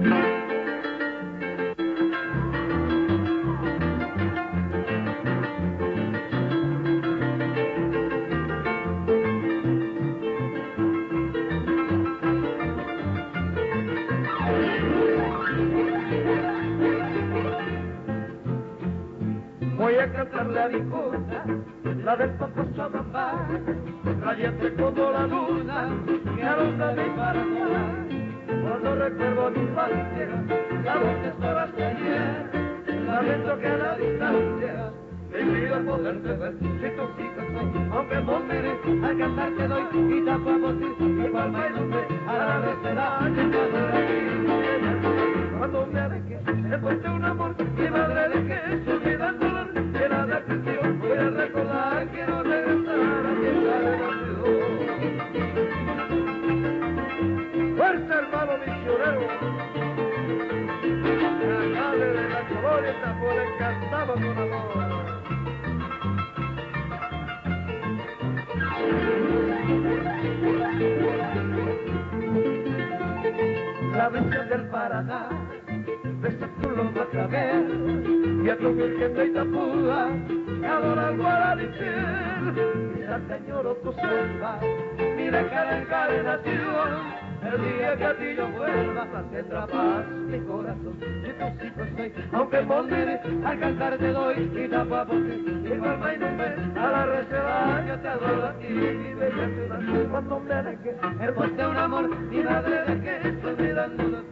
Voy a cantar la difunta, la del famoso papá, radiante como la luna, que alumbra mi paraguay. Cuando recuerdo mi infancia, las dulces horas de ayer, lamento que a la distancia me impido poderte ver. Si tú sigues soy, aunque moriré, al cantar te doy y tapo a morir, igual me nombre a la receta, llegando de aquí. Cuando me alejé, después de un amor, mi madre dejé, se olvida el dolor, llena de aflicción, voy a recordar, quiero regresar a tierra de nacido. Fuerza, hermano misionero, alcalde de la colonia, tambores cantamos con amor. La brisa del Paraná, ves tú lo vas a ver, y a tu virgen de Itapúa, que adora el Guadalipel, y Santa añoro tu selva, mira cada encadenación, el día que a ti yo vuelva, tendrá paz mi corazón, si tu hijo soy, aunque moriré, al cantar te doy, y tapo a ti, igual me nombre, a la reserva, yo te adoro a ti, mi bella ciudad, cuando me alejé, el de un amor, mi madre de que estoy mirando